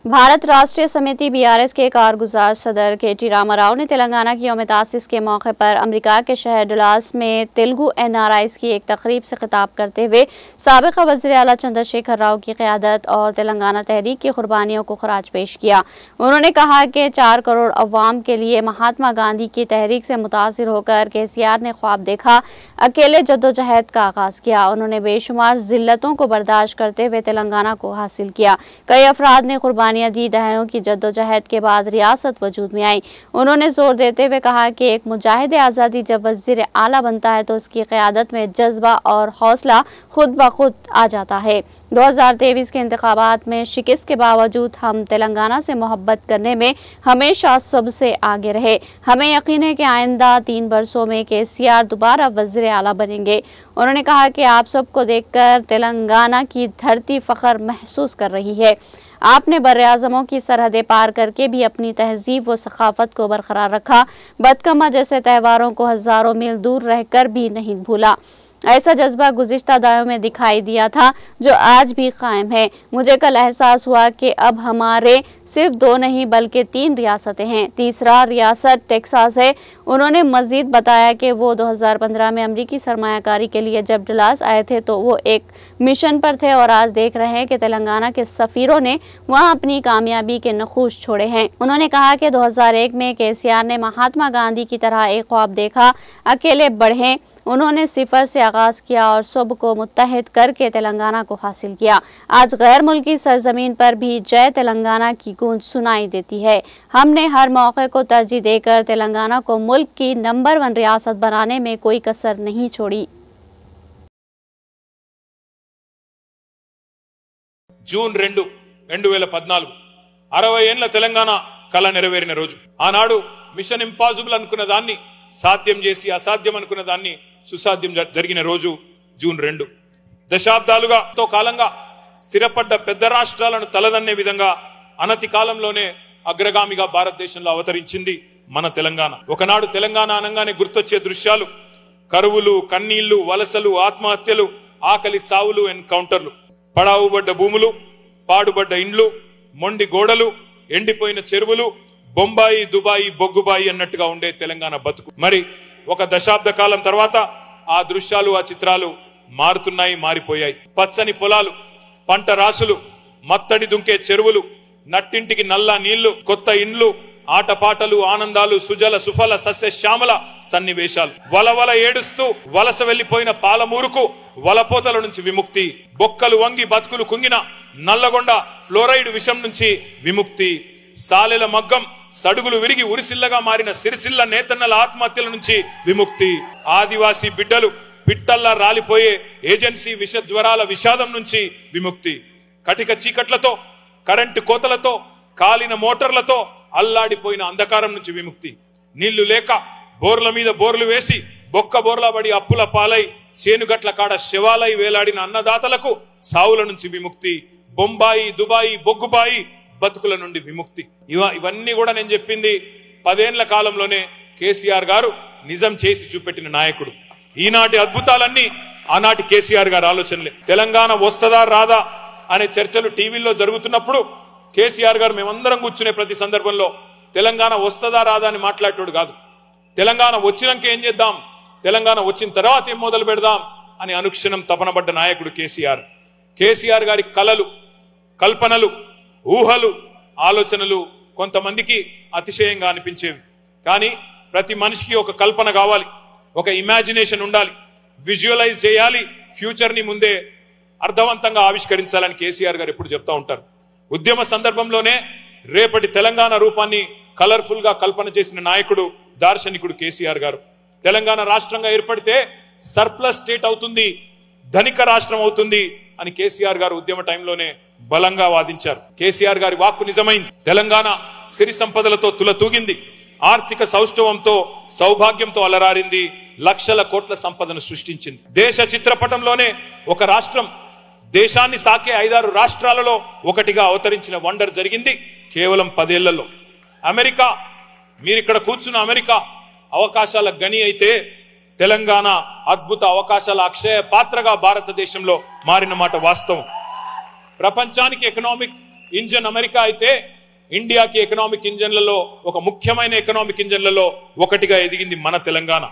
भारत राष्ट्रीय समिति बीआरएस के कारगुजार सदर के.टी. रामाराव ने तेलंगाना की यौम तासीस के मौके पर अमेरिका के शहर डलास में तेलुगु एनआरआईज की एक तकरीब से खिताब करते हुए साबिक़ वज़ीर आला चंद्रशेखर राव की क़यादत और तेलंगाना तहरीक की कुर्बानियों को खराज पेश किया। उन्होंने कहा कि 4 करोड़ अवाम के लिए महात्मा गांधी की तहरीक से मुतासिर होकर केसीआर ने ख्वाब देखा, अकेले जद्दोजहद का आगाज़ किया। उन्होंने बेशुमार जिल्लतों को बर्दाश्त करते हुए तेलंगाना को हासिल किया। कई अफराद ने कुर्बानियां दी। दहाइयों की जद्दोजहद के बाद रियासत वजूद में आई। उन्होंने जोर देते हुए कहा कि एक मुजाहिद आज़ादी जब वज़ीर आला बनता है तो उसकी क़यादत में जज्बा और हौसला खुद ब खुद आ जाता है। 2023 के इंतखाबात में शिकस्त के बावजूद हम तेलंगाना से मोहब्बत करने में हमेशा सबसे आगे रहे। हमें यकीन है कि आइंदा 3 बरसों में केसीआर दोबारा वज़ीर आला बनेंगे। उन्होंने कहा कि आप सबको देखकर तेलंगाना की धरती फ़ख्र महसूस कर रही है। आपने बर्र-ए-आज़मों की सरहदें पार करके भी अपनी तहजीब व सखाफत को बरकरार रखा। बदकमा जैसे त्योहारों को हज़ारों मील दूर रहकर भी नहीं भूला। ऐसा जज्बा गुज़िश्ता दहाइयों में दिखाई दिया था जो आज भी कायम है। मुझे कल एहसास हुआ कि अब हमारे सिर्फ 2 नहीं बल्कि 3 रियासतें हैं। तीसरा रियासत टेक्सास है। उन्होंने मज़ीद बताया कि वो 2015 में अमरीकी सरमायाकारी के लिए जब डलास आए थे तो वो एक मिशन पर थे और आज देख रहे हैं कि तेलंगाना के सफ़ीरों ने वहाँ अपनी कामयाबी के नखूश छोड़े हैं। उन्होंने कहा कि 2001 में केसीआर ने महात्मा गांधी की तरह एक ख्वाब देखा, अकेले बढ़े। उन्होंने सिफर से आगाज़ किया और सब को मुत्तहिद करके तेलंगाना को हासिल किया। आज गैर मुल्की सरजमीन पर भी जय तेलंगाना की गूंज सुनाई देती है। हमने हर मौके को तरजीह देकर तेलंगाना को मुल्क की नंबर 1 रियासत बनाने में कोई कसर नहीं छोड़ी। జూన్ 2, 2014 60 ఏళ్ల తెలంగాణ కళ నెరవేరిన రోజు. ఆనాడు మిషన్ ఇంపాసిబుల్ అనుకున్న దాన్ని సాధ్యం చేసి అసాధ్యం అనుకున్న దాన్ని సుసాధ్యం జరిగిన రోజు జూన్ 2. దశాబ్దాలుగా తో కాలంగా స్థిరపడ్డ పెద్ద రాష్ట్రాలను తలదన్నే విధంగా అనతి కాలంలోనే అగ్రగామిగా భారతదేశంలో అవతరించింది మన తెలంగాణ. ఒకనాడు తెలంగాణ అనగానే గుర్తొచ్చే దృశ్యాలు కరువులు, కన్నీళ్లు, వలసలు, ఆత్మహత్యలు, ఆకలి సావులు, ఎన్కౌంటర్లు, పడావుబడ్డ భూములు, పాడుబడ్డ ఇండ్లు, మొండి గోడలు, ఎండిపోయిన చెరువులు, బొంబాయి, దుబాయి, బొగ్గుబాయి అన్నట్టుగా ఉండే తెలంగాణ బతుకు. మరి ఒక దశాబ్ద కాలం తర్వాత ఆ దృశ్యాలు, ఆ చిత్రాలు మారుతున్నాయి, మారిపోయాయి. పచ్చని పొలాలు, పంట రాసులు, మత్తడి దుంకే చెరువులు, నట్టింటికి నల్ల నీళ్లు, కొత్త ఇండ్లు, ఆటపాటలు, ఆనందాలు, సుజల సుఫల సస్య శ్యామల సన్నివేశాలు. వలవల ఏడుస్తూ వలస వెళ్లిపోయిన పాలమూరుకు వలపోతల నుంచి విముక్తి. బొక్కలు వంగి బతుకులు కుంగిన నల్లగొండ ఫ్లోరైడ్ విషం నుంచి విముక్తి. సాలెల మగ్గం సడుగులు విరిగి ఉరిసిల్లగా మారిన సిరిసిల్ల నేతన్నల ఆత్మహత్యల నుంచి విముక్తి. ఆదివాసీ బిడ్డలు పిట్టల్లా రాలిపోయే ఏజెన్సీ విష జ్వరాల విషాదం నుంచి విముక్తి. కటిక చీకట్లతో, కరెంటు కోతలతో, కాలిన మోటార్లతో అల్లాడిపోయిన అంధకారం నుంచి విముక్తి. నీళ్లు లేక బోర్ల మీద బోర్లు వేసి బొక్క బోర్ల పడి అప్పుల పాలై చేనుగట్ల కాడ శవాలై వేలాడిన అన్నదాతలకు సావుల నుంచి విముక్తి. బొంబాయి, దుబాయి, బొగ్గుబాయి బతుకుల నుండి విముక్తి. ఇవన్నీ కూడా నేను చెప్పింది 10 ఏళ్ల కాలంలోనే కేసీఆర్ గారు నిజం చేసి చూపెట్టిన నాయకుడు. ఈనాటి అద్భుతాలన్నీ ఆనాటి కేసీఆర్ గారి ఆలోచనలే. తెలంగాణ వస్తదా రాదా అనే చర్చలు టీవీల్లో జరుగుతున్నప్పుడు కేసీఆర్ గారు మేమందరం కూర్చునే ప్రతి సందర్భంలో తెలంగాణ వస్తదా రాదా అని మాట్లాడేటోడు కాదు. తెలంగాణ వచ్చినాక ఏం చేద్దాం, తెలంగాణ వచ్చిన తర్వాత ఏం మొదలు పెడదాం అని అనుక్షణం తపనబడ్డ నాయకుడు కేసీఆర్. కేసీఆర్ గారి కలలు, కల్పనలు, ఊహలు, ఆలోచనలు కొంతమందికి అతిశయంగా అనిపించేవి. కానీ ప్రతి మనిషికి ఒక కల్పన కావాలి, ఒక ఇమాజినేషన్ ఉండాలి, విజువలైజ్ చేయాలి, ఫ్యూచర్ ని ముందే అర్థవంతంగా ఆవిష్కరించాలని కేసీఆర్ గారు ఎప్పుడు చెప్తా ఉంటారు. ఉద్యమ సందర్భంలోనే రేపటి తెలంగాణ రూపాన్ని కలర్ఫుల్ గా కల్పన చేసిన నాయకుడు, దార్శనికుడు కేసీఆర్ గారు. తెలంగాణ రాష్ట్రంగా ఏర్పడితే సర్ప్లస్ స్టేట్ అవుతుంది, ధనిక రాష్ట్రం అవుతుంది అని కేసీఆర్ గారు ఉద్యమ టైంలోనే బలంగా వాదించారు. కేసీఆర్ గారి వాక్కు నిజమైంది. తెలంగాణ సిరి సంపదలతో తులతూగింది, ఆర్థిక సౌష్ఠవంతో, సౌభాగ్యంతో అలరారింది, లక్షల కోట్ల సంపదను సృష్టించింది. దేశ చిత్రపటంలోనే ఒక రాష్ట్రం దేశాన్ని సాకే 5-6 రాష్ట్రాలలో ఒకటిగా అవతరించిన వండర్ జరిగింది కేవలం 10 ఏళ్లలో. అమెరికా, మీరిక్కడ కూర్చున్న అమెరికా అవకాశాల గని అయితే తెలంగాణ అద్భుత అవకాశాల అక్షయ పాత్రగా భారతదేశంలో మారిన మాట వాస్తవం. ప్రపంచానికి ఎకనామిక్ ఇంజన్ అమెరికా అయితే ఇండియాకి ఎకనామిక్ ఇంజన్లలో ఒక ముఖ్యమైన ఎకనామిక్ ఇంజన్లలో ఒకటిగా ఎదిగింది మన తెలంగాణ.